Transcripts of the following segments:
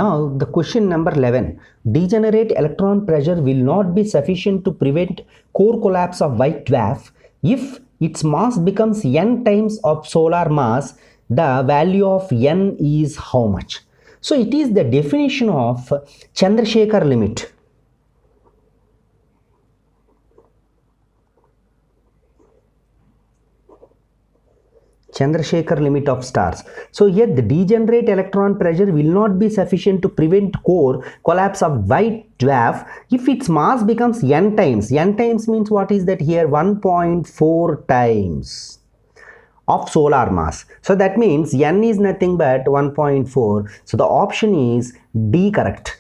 Now the question number 11. Degenerate electron pressure will not be sufficient to prevent core collapse of white dwarf if its mass becomes n times of solar mass. The value of n is how much? So it is the definition of Chandrasekhar limit. Chandrasekhar limit of stars. So here the degenerate electron pressure will not be sufficient to prevent core collapse of white dwarf if its mass becomes n times. N times means what is that here? 1.4 times of solar mass. So that means n is nothing but 1.4. So the option is D correct.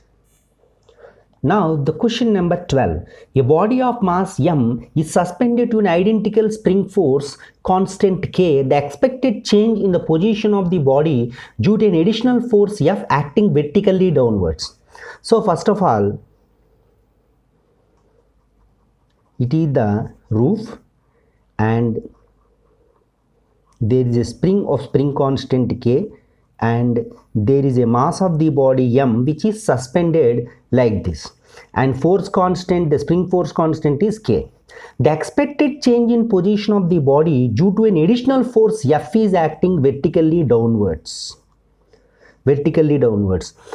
Now the question number 12. A body of mass m is suspended to an identical spring force constant k. The expected change in the position of the body due to an additional force F acting vertically downwards. So first of all, it is the roof and there is a spring constant k, and there is a mass of the body m which is suspended like this, and force constant, the spring force constant is k. The expected change in position of the body due to an additional force F is acting vertically downwards.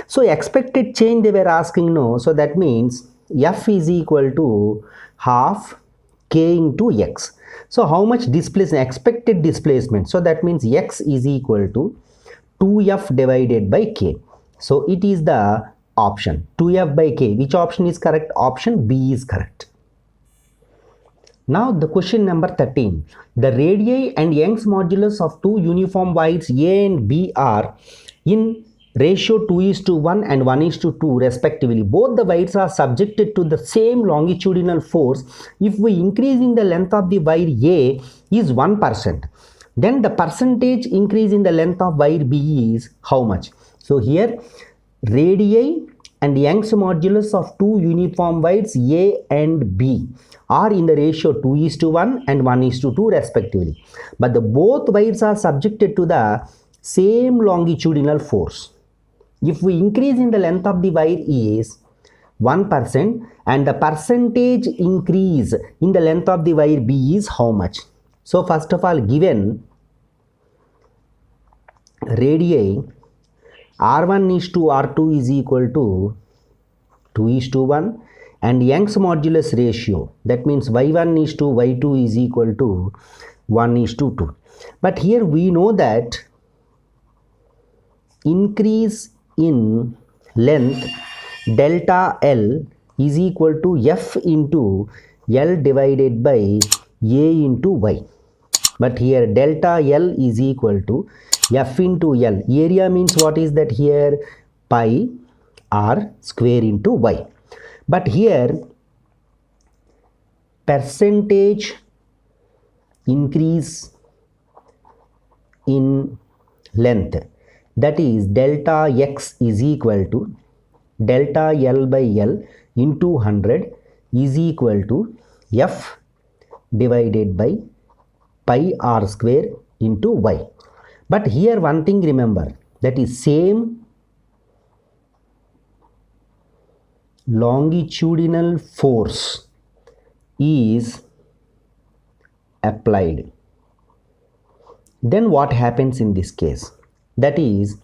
So expected change they were asking now, so that means F is equal to half k into x. So how much displacement, expected displacement, so that means x is equal to 2f divided by k. So it is the option 2f by k. Which option is correct? Option B is correct. Now the question number 13. The radii and Young's modulus of two uniform voids A and B are in ratio 2:1 and 1:2 respectively. Both the voids are subjected to the same longitudinal force. If we increasing the length of the void A is 1%, then the percentage increase in the length of void B is how much? So here radii and Young's modulus of two uniform voids A and B are in the ratio 2:1 and 1:2 respectively. But the both voids are subjected to the same longitudinal force. If we increase in the length of the void is 1% and the percentage increase in the length of the void B is how much? So first of all, given radii R1 is to R2 is equal to 2:1 and Young's modulus ratio, that means y1 is to y2 is equal to 1:2. But here we know that increase in length delta L is equal to F into L divided by A into Y. But here delta L is equal to F into L. Area means what is that here? Pi R square into Y. But here percentage increase in length, that is delta X is equal to delta L by L into 100 is equal to F divided by pi R square into Y. But here one thing remember, that is same longitudinal force is applied. Then what happens in this case? That is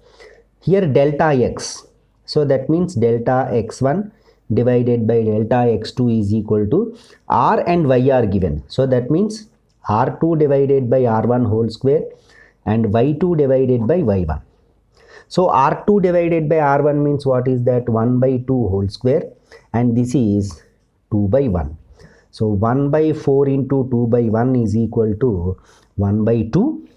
here delta X. So that means delta X1 divided by delta X2 is equal to R and Y are given. So that means R2 divided by R1 whole square and Y2 divided by Y1. So R2 divided by R1 means what is that? 1 by 2 whole square, and this is 2 by 1. So 1 by 4 into 2 by 1 is equal to 1 by 2,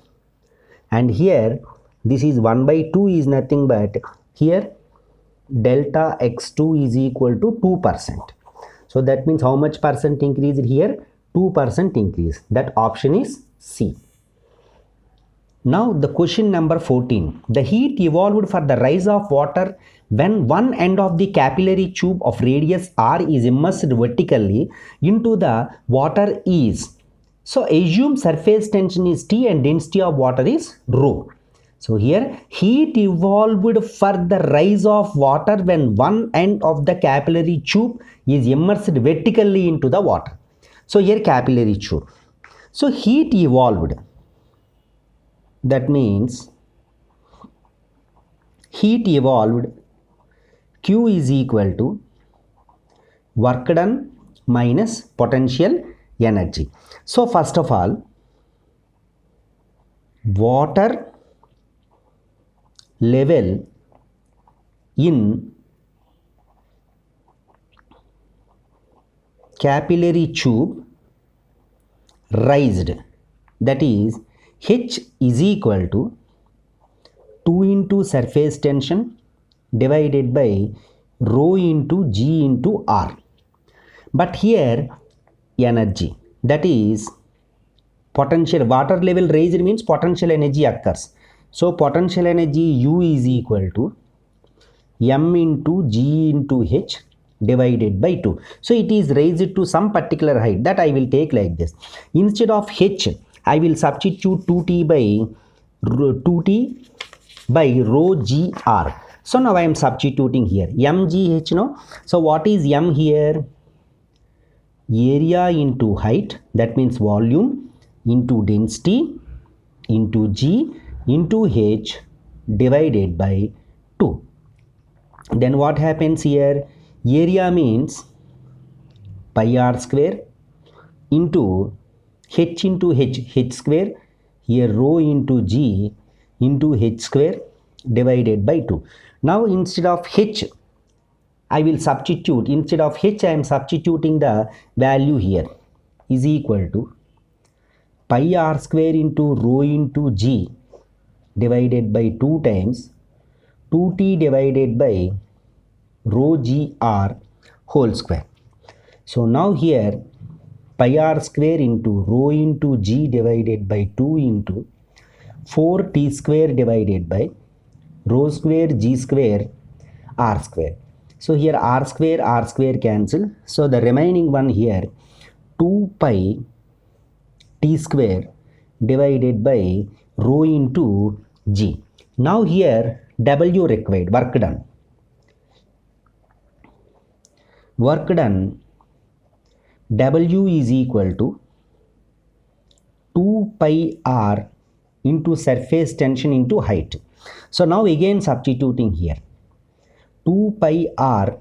and here this is 1 by 2 is nothing but here delta X2 is equal to 2%. So that means how much percent increase here? 2% increase. That option is C. Now the question number 14. The heat evolved for the rise of water when one end of the capillary tube of radius r is immersed vertically into the water is. So assume surface tension is T and density of water is rho. So here heat evolved for the rise of water when one end of the capillary tube is immersed vertically into the water. So here capillary tube. So heat evolved. That means heat evolved, Q is equal to work done minus potential energy. So first of all, water level in capillary tube raised, that is H is equal to 2 into surface tension divided by rho into G into R. But here energy, that is potential, water level raised means potential energy occurs. So potential energy U is equal to M into G into H divided by 2. So it is raised to some particular height, that I will take like this. Instead of H, I will substitute 2T by rho G R. So now I am substituting here mgh, no? So what is m here? Area into height, that means volume, into density, into G into H divided by 2. Then what happens here? Area means pi r square into H into H square, here rho into G into H square divided by 2. Now instead of H, I will substitute, instead of H I am substituting the value here, is equal to pi r square into rho into G divided by 2 times 2T divided by rho G R whole square. So now here pi r square into rho into G divided by 2 into 4T square divided by rho square G square R square. So here R square cancel. So the remaining one here 2 pi T square divided by rho into G. Now here W required, work done. Work done, W is equal to 2 pi R into surface tension into height. So now again substituting here 2 pi R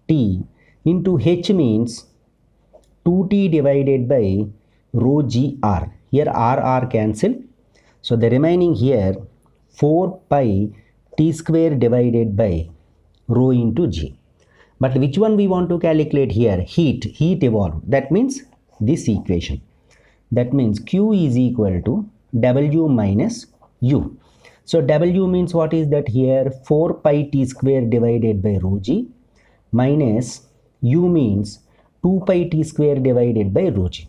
T into H means 2T divided by rho G R. Here R cancel. So the remaining here 4 pi T square divided by rho into G. But which one we want to calculate here? Heat evolved. That means this equation. That means Q is equal to W minus U. So W means what is that here? 4 pi T square divided by rho G minus U means 2 pi T square divided by rho G.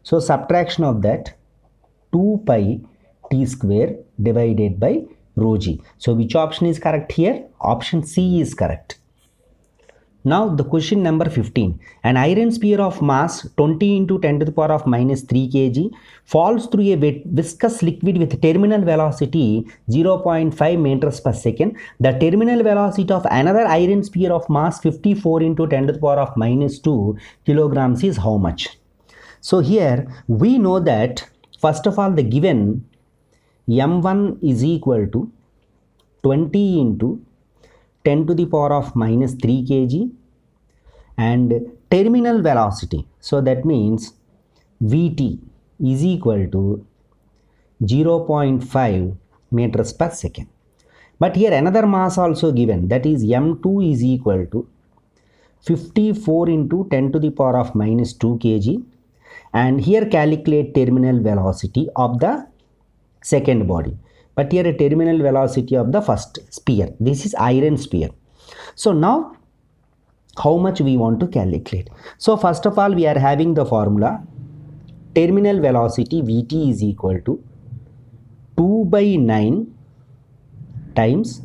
So subtraction of that 2 pi T square divided by rho G. So which option is correct here? Option C is correct. Now the question number 15. An iron sphere of mass 20 into 10 to the power of minus 3 kg falls through a viscous liquid with terminal velocity 0.5 meters per second. The terminal velocity of another iron sphere of mass 54 into 10 to the power of minus 2 kilograms is how much? So here we know that first of all the given m1 is equal to 20 into 10 to the power of minus 3 kg and terminal velocity, so that means Vt is equal to 0.5 meters per second. But here another mass also given, that is m2 is equal to 54 into 10 to the power of minus 2 kg, and here calculate terminal velocity of the second body. But here a terminal velocity of the first sphere. This is iron sphere. So now how much we want to calculate? So first of all we are having the formula terminal velocity Vt is equal to 2 by 9 times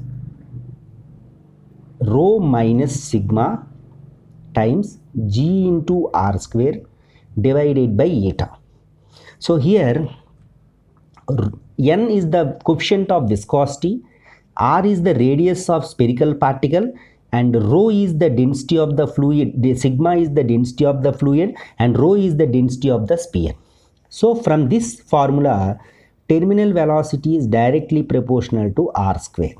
rho minus sigma times G into R square divided by eta. So here N is the coefficient of viscosity, R is the radius of spherical particle, and rho is the density of the fluid, the sigma is the density of the fluid, and rho is the density of the sphere. So from this formula, terminal velocity is directly proportional to r square.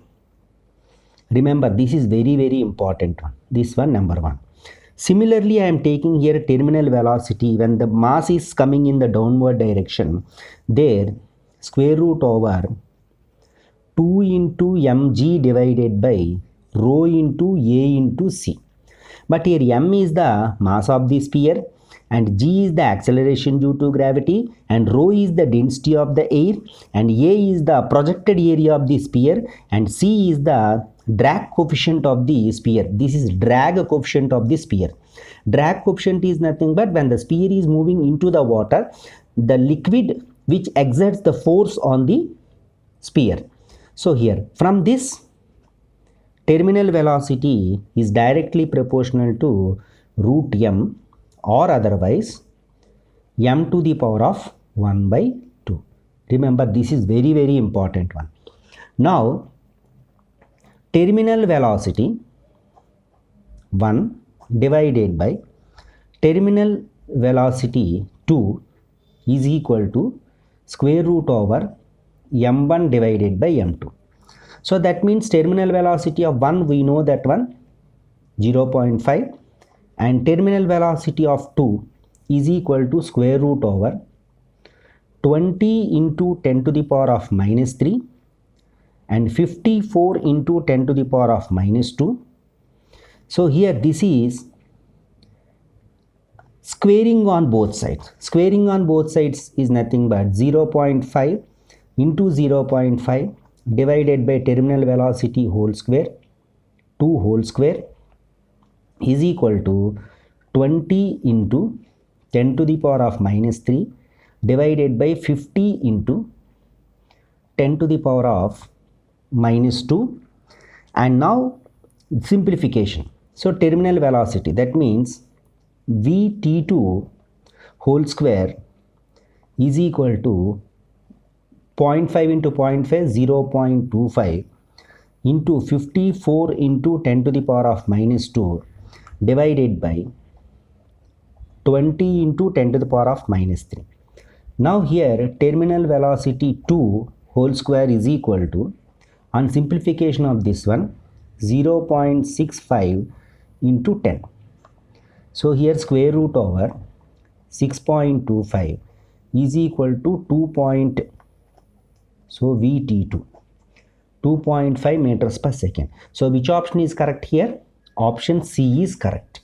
Remember, this is very important one. This one, number one. Similarly, I am taking here terminal velocity when the mass is coming in the downward direction. There, square root over 2 into mg divided by rho into a into c. But here m is the mass of the sphere and g is the acceleration due to gravity and rho is the density of the air and a is the projected area of the sphere and c is the drag coefficient of the sphere. This is drag coefficient of the sphere. Drag coefficient is nothing but when the sphere is moving into the water, the liquid which exerts the force on the sphere. So here from this, terminal velocity is directly proportional to root m or otherwise m to the power of 1 by 2. Remember, this is very important one. Now terminal velocity 1 divided by terminal velocity 2 is equal to square root over m1 divided by m2. So that means terminal velocity of 1, we know that one 0.5, and terminal velocity of 2 is equal to square root over 20 into 10 to the power of minus 3 and 54 into 10 to the power of minus 2. So here this is squaring on both sides. Squaring on both sides is nothing but 0.5 into 0.5 divided by terminal velocity whole square 2 whole square is equal to 20 into 10 to the power of minus 3 divided by 50 into 10 to the power of minus 2. And now simplification. So terminal velocity, that means Vt2 whole square is equal to 0.5 into 0.5, 0.25 into 54 into 10 to the power of minus 2 divided by 20 into 10 to the power of minus 3. Now here terminal velocity 2 whole square is equal to, on simplification of this one, 0.65 into 10. So here square root over 6.25 is equal to 2. So Vt2 2.5 meters per second. So which option is correct here? Option C is correct.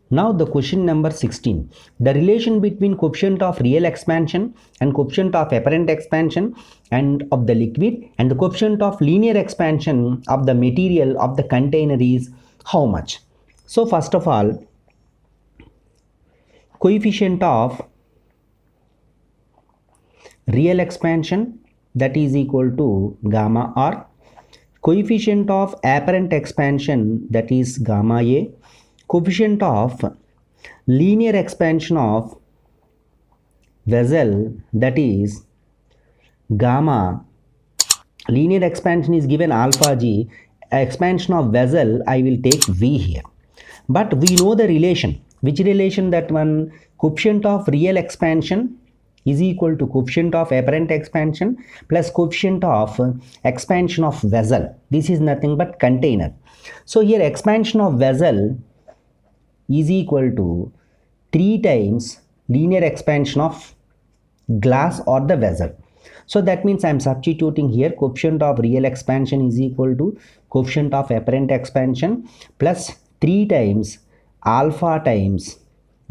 Now the question number 16. The relation between coefficient of real expansion and coefficient of apparent expansion and of the liquid and the coefficient of linear expansion of the material of the container is how much? So first of all, coefficient of real expansion, that is equal to gamma r. Coefficient of apparent expansion, that is gamma a. Coefficient of linear expansion of vessel, that is gamma. Linear expansion is given alpha g. Expansion of vessel, I will take v here. But we know the relation. Which relation? That one, coefficient of real expansion is equal to coefficient of apparent expansion plus coefficient of expansion of vessel. This is nothing but container. So here expansion of vessel is equal to 3 times linear expansion of glass or the vessel. So that means I am substituting here coefficient of real expansion is equal to coefficient of apparent expansion plus 3 times alpha times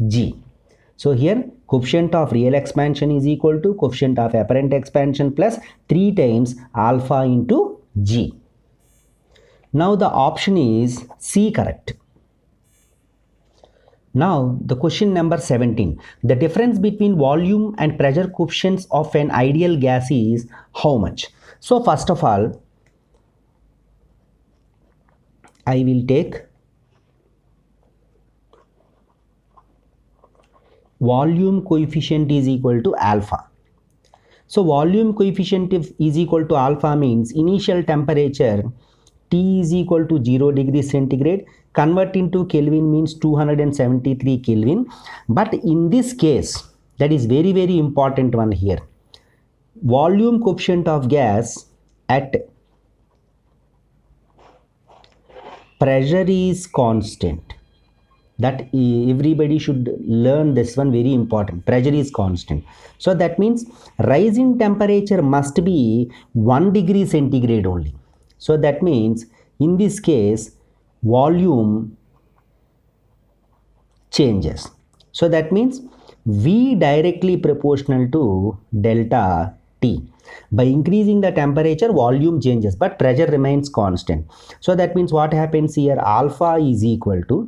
g. So here coefficient of real expansion is equal to coefficient of apparent expansion plus 3 times alpha into g. Now the option is C correct. Now the question number 17. The difference between volume and pressure coefficients of an ideal gas is how much? So first of all, I will take volume coefficient is equal to alpha. So volume coefficient is equal to alpha means initial temperature T is equal to 0 degrees centigrade, convert into Kelvin means 273 Kelvin. But in this case, that is very very important one here, volume coefficient of gas at pressure is constant. That everybody should learn this one, very important. Pressure is constant. So that means rise in temperature must be 1 degree centigrade only. So that means in this case volume changes. So that means V directly proportional to delta T. By increasing the temperature, volume changes, but pressure remains constant. So that means what happens here, alpha is equal to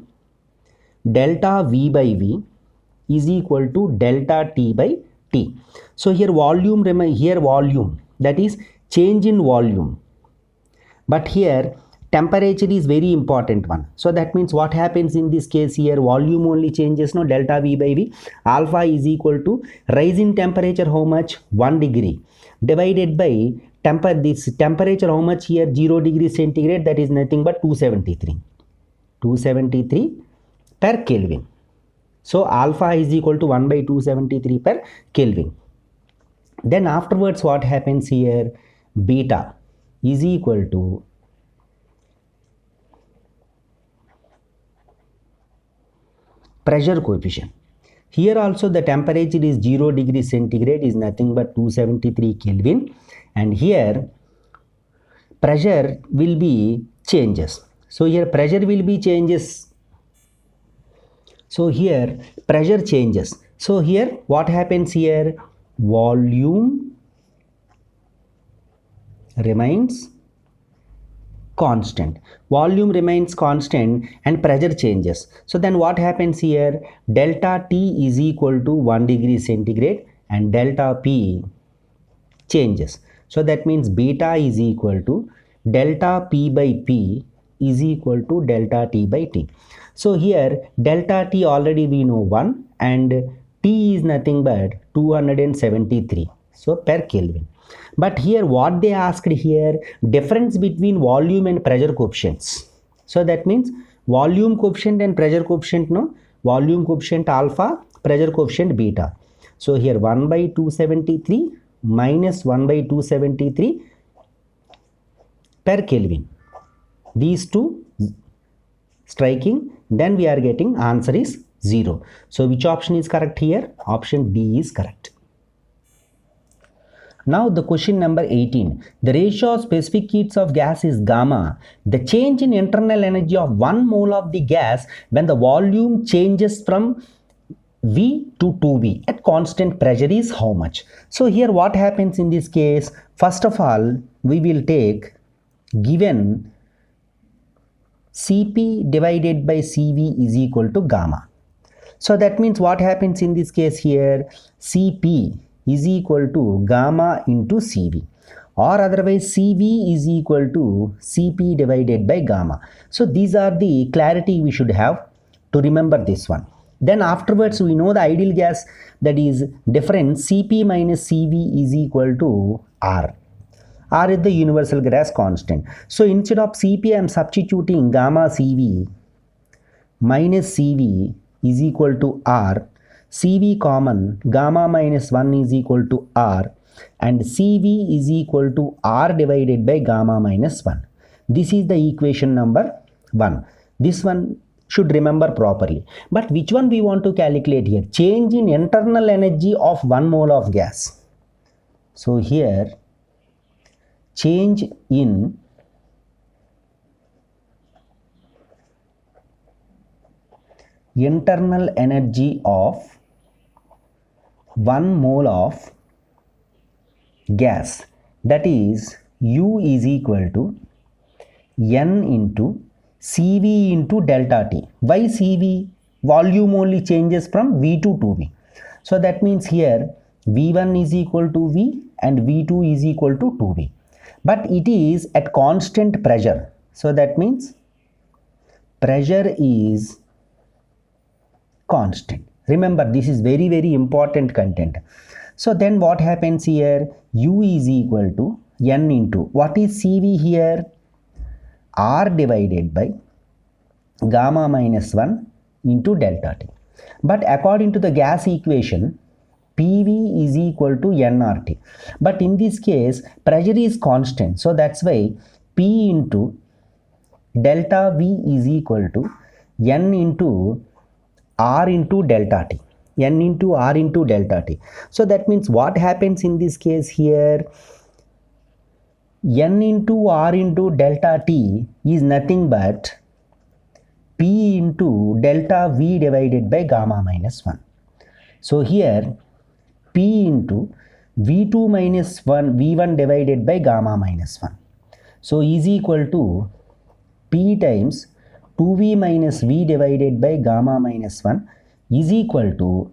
delta V by V is equal to delta T by T. So here volume, volume, that is change in volume. But here temperature is very important one. So that means what happens in this case here, volume only changes, no, delta V by V. Alpha is equal to rise in temperature how much, 1 degree, divided by this temperature how much here, 0 degree centigrade, that is nothing but 273 per Kelvin. So alpha is equal to 1 by 273 per Kelvin. Then afterwards what happens here, beta is equal to pressure coefficient. Here also the temperature is 0 degree centigrade, is nothing but 273 Kelvin, and here pressure will be changes. So here pressure will be changes. So here pressure changes. So here what happens here, volume remains constant. Volume remains constant and pressure changes. So then what happens here, delta T is equal to 1 degree centigrade and delta P changes. So that means beta is equal to delta P by P is equal to delta T by T. So here delta T already we know 1 and T is nothing but 273, so per Kelvin. But here what they asked here, difference between volume and pressure coefficients. So that means volume coefficient and pressure coefficient, no, volume coefficient alpha, pressure coefficient beta. So here 1 by 273 minus 1 by 273 per Kelvin. These two striking, then we are getting answer is 0. So which option is correct here? Option D is correct. Now the question number 18. The ratio of specific heats of gas is gamma. The change in internal energy of 1 mole of the gas when the volume changes from V to 2V at constant pressure is how much? So here what happens in this case? First of all, we will take given Cp divided by Cv is equal to gamma. So that means what happens in this case here, Cp is equal to gamma into Cv, or otherwise Cv is equal to Cp divided by gamma. So these are the clarity we should have to remember this one. Then afterwards we know the ideal gas, that is difference Cp minus Cv is equal to R. R is the universal gas constant. So instead of Cp I am substituting gamma Cv minus Cv is equal to R. Cv common, gamma minus 1 is equal to R, and Cv is equal to R divided by gamma minus 1. This is the equation number 1. This one should remember properly. But which one we want to calculate here? Change in internal energy of 1 mole of gas. So here change in internal energy of 1 mole of gas, that is U is equal to N into Cv into delta T. Why Cv? Volume only changes from V to 2V. So that means here V1 is equal to V and V2 is equal to 2V. But it is at constant pressure. So that means pressure is constant. Remember, this is very, very important content. So then what happens here? U is equal to N into, what is CV here? R divided by gamma minus 1 into delta T. But according to the gas equation, PV is equal to nRT. But in this case, pressure is constant. So that's why P into delta V is equal to N into R into delta T. N into R into delta T. So that means what happens in this case here? N into R into delta T is nothing but P into delta V divided by gamma minus 1. So here P into V2 minus 1 V1 divided by gamma minus 1. So is equal to P times 2V minus V divided by gamma minus 1 is equal to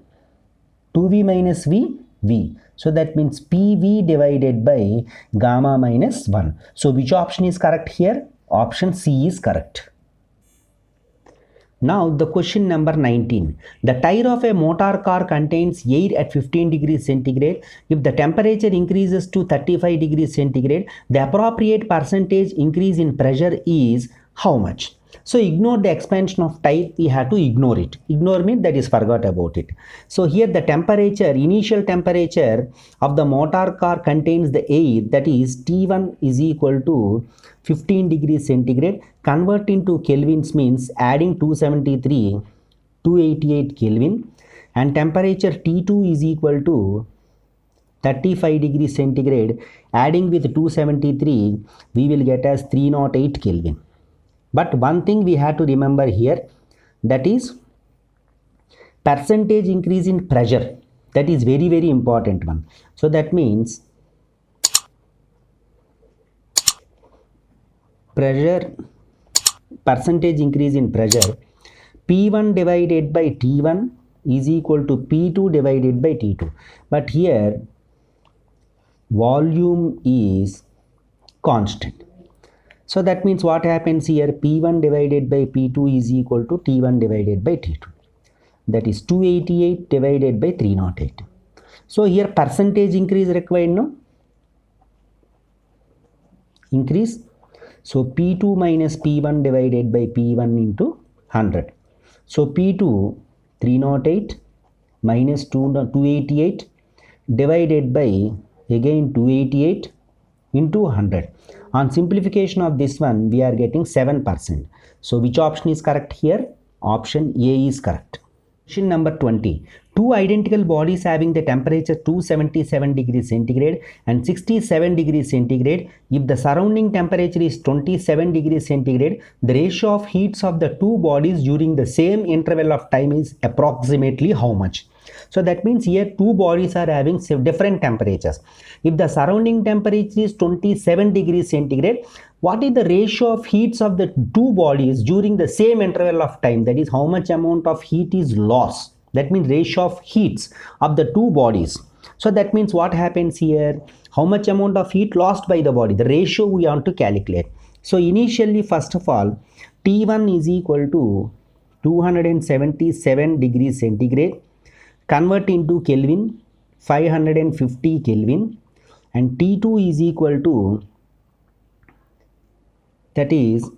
2V minus V. So that means PV divided by gamma minus 1. So which option is correct here? Option C is correct. Now the question number 19. The tire of a motor car contains air at 15 degrees centigrade. If the temperature increases to 35 degrees centigrade, the appropriate percentage increase in pressure is how much? So ignore the expansion of tire, we have to ignore it. Ignore means that is forgot about it. So here the temperature, initial temperature of the motor car contains the air, that is T1 is equal to 15 degrees centigrade. Convert into Kelvins means adding 273, 288 Kelvin, and temperature T2 is equal to 35 degrees centigrade. Adding with 273, we will get as 308 Kelvin. But one thing we have to remember here, that is percentage increase in pressure. That is very, very important one. So that means pressure, percentage increase in pressure, P1 divided by T1 is equal to P2 divided by T2. But here volume is constant. So that means what happens here? P1 divided by P2 is equal to T1 divided by T2. That is 288 divided by 308. So here percentage increase required, no? Increase. So P2 minus P1 divided by P1 into 100. So P2 308 minus 288 divided by again 288 into 100. On simplification of this one, we are getting 7%. So which option is correct here? Option A is correct. Question number 20. Two identical bodies having the temperature 277 degrees centigrade and 67 degrees centigrade. If the surrounding temperature is 27 degrees centigrade, the ratio of heats of the two bodies during the same interval of time is approximately how much? So that means here two bodies are having different temperatures. If the surrounding temperature is 27 degrees centigrade, what is the ratio of heats of the two bodies during the same interval of time? That is how much amount of heat is lost. That means ratio of heats of the two bodies. So that means what happens here? How much amount of heat lost by the body? The ratio we want to calculate. So initially, first of all, T1 is equal to 277 degrees centigrade. Convert into Kelvin, 550 Kelvin, and T2 is equal to, that is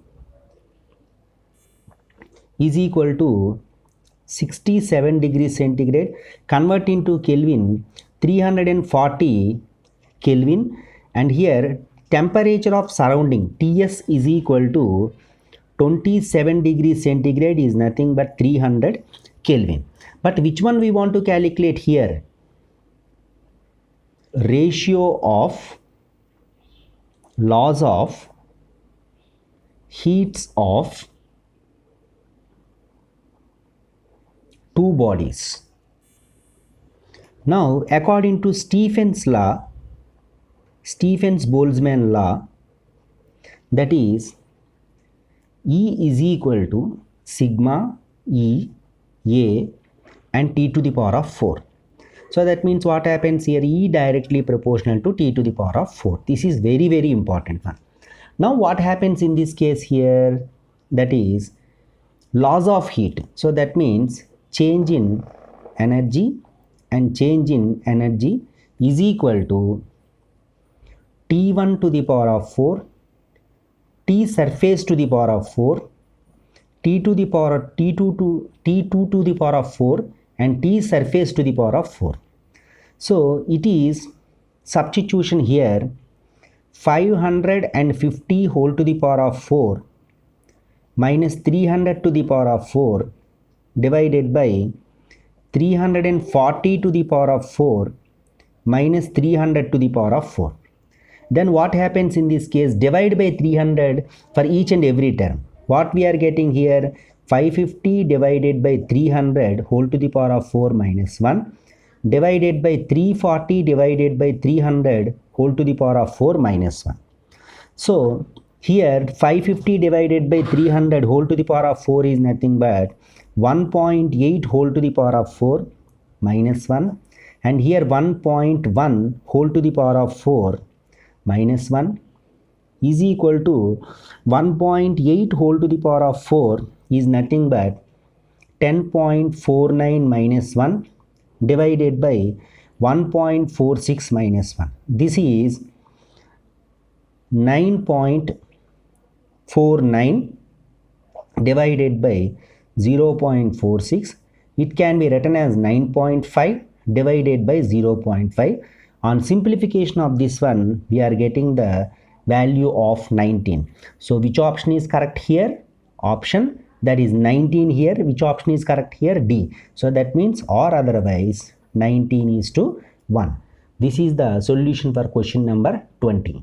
equal to 67 degrees centigrade. Convert into Kelvin, 340 Kelvin, and here temperature of surrounding Ts is equal to 27 degrees centigrade is nothing but 300 Kelvin. But which one we want to calculate here? Ratio of loss of heats of two bodies. Now, according to Stefan's law, Stefan's-Boltzmann law, that is E is equal to sigma E A and T to the power of 4. So that means what happens here? E directly proportional to T to the power of 4. This is very, very important one. Now what happens in this case here? That is loss of heat. So that means change in energy and change in energy is equal to T1 to the power of 4, T surface to the power of 4, T2 to the power T2 to the power of 4 and T surface to the power of 4. So it is substitution here 550 whole to the power of 4 minus 300 to the power of 4 divided by 340 to the power of 4 minus 300 to the power of 4. Then what happens in this case? Divide by 300 for each and every term. What we are getting here? 550 divided by 300 whole to the power of 4 minus 1 divided by 340 divided by 300 whole to the power of 4 minus 1. So here 550 divided by 300 whole to the power of 4 is nothing but 1.8 whole to the power of 4 minus 1, and here 1.1 whole to the power of 4 minus 1 is equal to 1.8 whole to the power of 4 is nothing but 10.49 minus 1 divided by 1.46 minus 1. This is 9.49 divided by 0.46. It can be written as 9.5 divided by 0.5. On simplification of this one, we are getting the value of 19. So which option is correct here? Option, that is 19 here. Which option is correct here? D. So that means or otherwise 19 is to 1. This is the solution for question number 20.